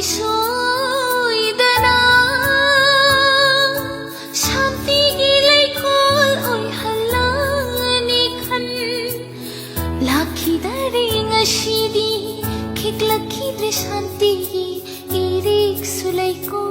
soidana shanti gilai khol oi halani khan lakhi dare ngashidi khik lakhi re shanti irik sulai ko